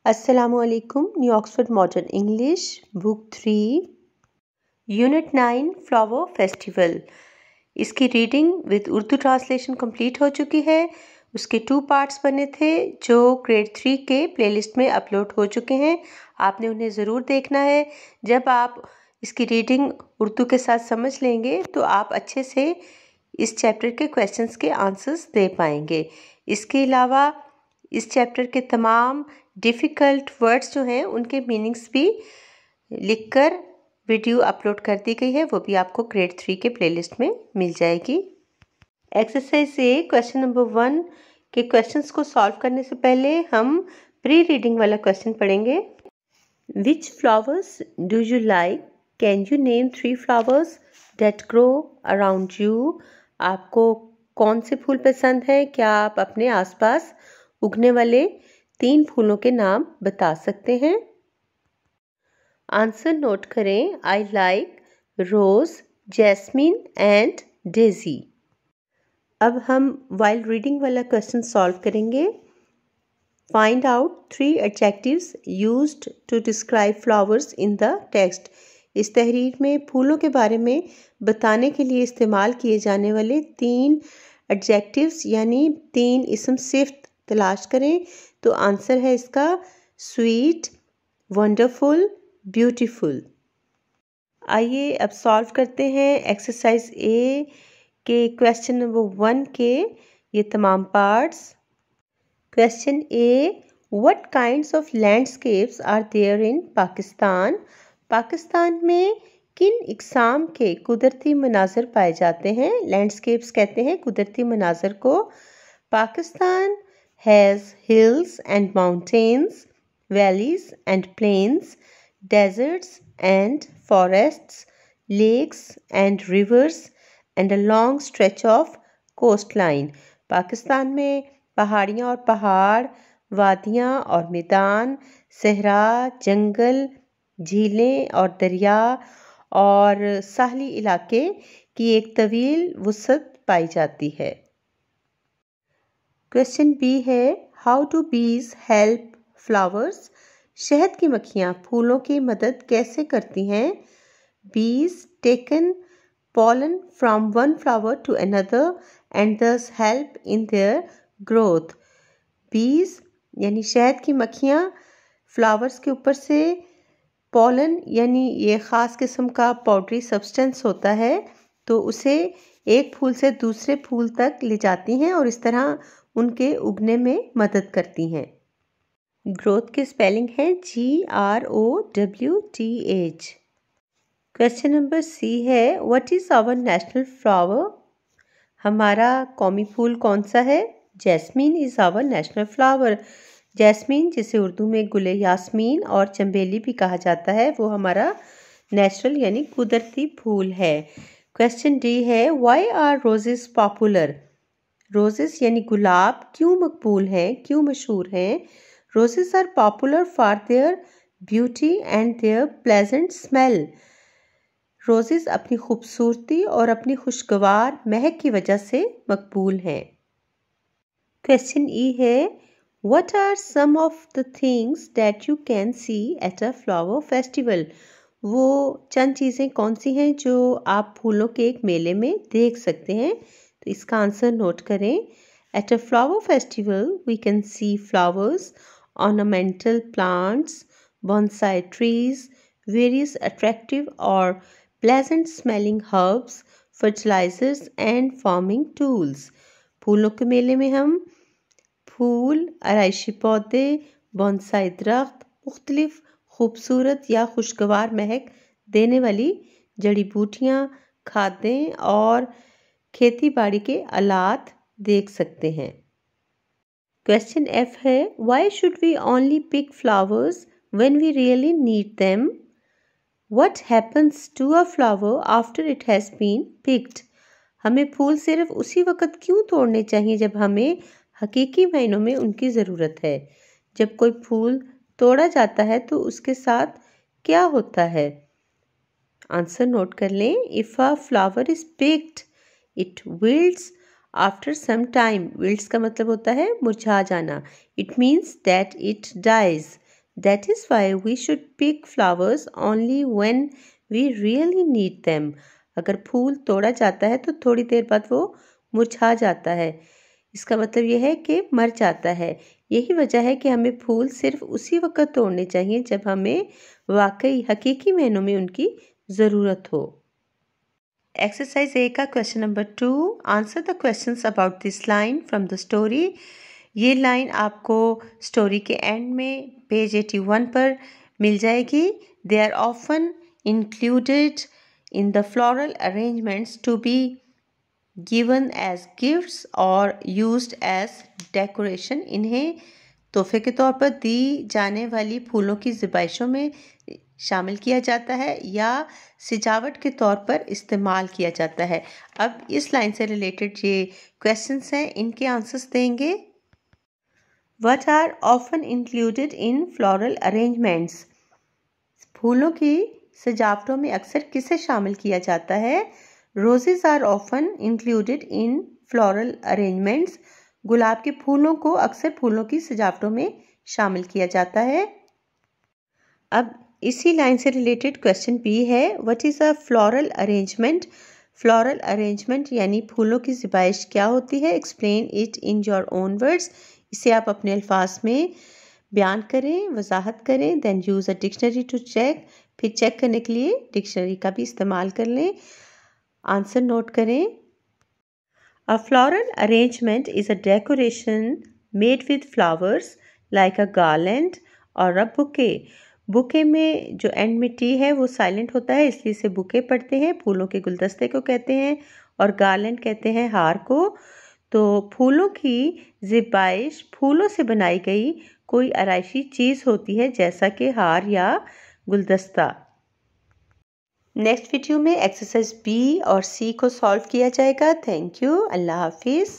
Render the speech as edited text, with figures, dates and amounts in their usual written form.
अस्सलामुअलैकुम। New Oxford modern English book 3 unit 9 flower festival. इसकी reading with Urdu translation complete हो चुकी है। उसके 2 पार्ट्स बने थे जो ग्रेड 3 के प्लेलिस्ट में अपलोड हो चुके हैं। आपने उन्हें ज़रूर देखना है। जब आप इसकी रीडिंग उर्दू के साथ समझ लेंगे तो आप अच्छे से इस चैप्टर के क्वेश्चंस के आंसर्स दे पाएंगे। इसके अलावा इस चैप्टर के तमाम डिफ़िकल्ट वर्ड्स जो हैं उनके मीनिंग्स भी लिखकर वीडियो अपलोड कर दी गई है, वो भी आपको ग्रेड 3 के प्लेलिस्ट में मिल जाएगी। एक्सरसाइज ए क्वेश्चन नंबर 1 के क्वेश्चंस को सॉल्व करने से पहले हम प्री रीडिंग वाला क्वेश्चन पढ़ेंगे। विच flowers do you like? Can you name 3 flowers that grow around you? आपको कौन से फूल पसंद है? क्या आप अपने आसपास उगने वाले 3 फूलों के नाम बता सकते हैं? आंसर नोट करें। I like rose, jasmine and daisy. अब हम वाइल रीडिंग वाला क्वेश्चन सॉल्व करेंगे। Find out 3 adjectives used to describe flowers in the text. इस तहरीर में फूलों के बारे में बताने के लिए इस्तेमाल किए जाने वाले 3 एडजेक्टिव्स यानी 3 इस्म सिफ्त तलाश करें। तो आंसर है इसका स्वीट, वंडरफुल, ब्यूटीफुल। आइए अब सॉल्व करते हैं एक्सरसाइज ए के क्वेश्चन नंबर 1 के ये तमाम parts. Question A, what kinds of landscapes are there in Pakistan? Pakistan में किन इकसाम के कुदरती मनाजर पाए जाते हैं? लैंडस्केप्स कहते हैं कुदरती मनाजर को। Pakistan has hills and mountains, valleys and plains, deserts and forests, lakes and rivers, and a long stretch of coastline. Pakistan में पहाड़ियाँ और पहाड़, वादियाँ और मैदान, सहरा, जंगल, झीलें और दरिया और साहली इलाके की एक तवील वुसअत पाई जाती है। क्वेश्चन बी है, हाउ डू बीज हेल्प फ्लावर्स? शहद की मक्खियाँ फूलों की मदद कैसे करती हैं? बीज taken pollen from one flower to another and thus help in their growth. बीज यानी शहद की मक्खियाँ फ्लावर्स के ऊपर से pollen यानी ये ख़ास किस्म का पाउडरी सब्सटेंस होता है, तो उसे एक फूल से दूसरे फूल तक ले जाती हैं और इस तरह उनके उगने में मदद करती हैं। ग्रोथ की स्पेलिंग है GROWTH। क्वेश्चन नंबर सी है, what is our national flower? हमारा कौमी फूल कौन सा है? Jasmine is our national flower. Jasmine जिसे उर्दू में गुले यास्मीन और चंबेली भी कहा जाता है, वो हमारा नेचुरल यानी कुदरती फूल है। क्वेश्चन डी है, why are roses popular? Roses यानी गुलाब क्यों मकबूल हैं, क्यों मशहूर हैं? Roses are popular for their beauty and their pleasant smell. Roses अपनी खूबसूरती और अपनी खुशगवार महक की वजह से मकबूल हैं। क्वेश्चन ई है, what are some of the things that you can see at a flower festival? वो चंद चीज़ें कौन सी हैं जो आप फूलों के एक मेले में देख सकते हैं? तो इसका आंसर नोट करें। At a flower festival we can see flowers, ornamental plants, bonsai trees, various attractive और pleasant smelling herbs, fertilizers and farming tools. फूलों के मेले में हम फूल, आराइशी पौधे, बॉन्साई दरख्त, मुख्तलिफ खूबसूरत या खुशगवार महक देने वाली जड़ी बूटियाँ, खादें और खेती बाड़ी के आलात देख सकते हैं। क्वेश्चन एफ है, why should we only pick flowers when we really need them? What happens to a flower after it has been picked? हमें फूल सिर्फ उसी वक्त क्यों तोड़ने चाहिए जब हमें हकीकी मायनों में उनकी ज़रूरत है? जब कोई फूल तोड़ा जाता है तो उसके साथ क्या होता है? आंसर नोट कर लें। If a flower is picked it wilts after some time. Wilts का मतलब होता है मुरझा जाना। It means that it dies. That is why we should pick flowers only when we really need them. अगर फूल तोड़ा जाता है तो थोड़ी देर बाद वो मुरझा जाता है। इसका मतलब यह है कि मर जाता है। यही वजह है कि हमें फूल सिर्फ उसी वक्त तोड़ने चाहिए जब हमें वाकई हकीकी मायनों में उनकी ज़रूरत हो। एक्सरसाइज ए का question number 2, answer the questions about this line from the story. ये लाइन आपको स्टोरी के एंड में पेज 81 पर मिल जाएगी। They are often included in the floral arrangements to be given as gifts और यूज्ड एज डेकोरेशन। इन्हें तोहफे के तौर पर दी जाने वाली फूलों की ज़िबाइशों में शामिल किया जाता है या सजावट के तौर पर इस्तेमाल किया जाता है। अब इस लाइन से रिलेटेड ये क्वेश्चंस हैं, इनके आंसर्स देंगे। What are often included in floral arrangements? फूलों की सजावटों में अक्सर किसे शामिल किया जाता है? Roses are often included in floral arrangements. गुलाब के फूलों को अक्सर फूलों की सजावटों में शामिल किया जाता है। अब इसी लाइन से रिलेटेड क्वेश्चन बी है, what is a floral arrangement? Floral arrangement यानी फूलों की ज़िबाइश क्या होती है? Explain it in your own words. इसे आप अपने अल्फाज में बयान करें, वजाहत करें। Then use a dictionary to check. फिर चेक करने के लिए डिक्शनरी का भी इस्तेमाल कर लें। आंसर नोट करें। A floral arrangement is a decoration made with flowers like a garland और अ बुके। बुके में जो एंड में टी है वो साइलेंट होता है, इसलिए इसे बुके पढ़ते हैं। फूलों के गुलदस्ते को कहते हैं और गार्लैंड कहते हैं हार को। तो फूलों की ज़िबाइश फूलों से बनाई गई कोई आराइशी चीज़ होती है, जैसा कि हार या गुलदस्ता। नेक्स्ट वीडियो में एक्सरसाइज बी और सी को सॉल्व किया जाएगा। Thank you. अल्लाह हाफिज़।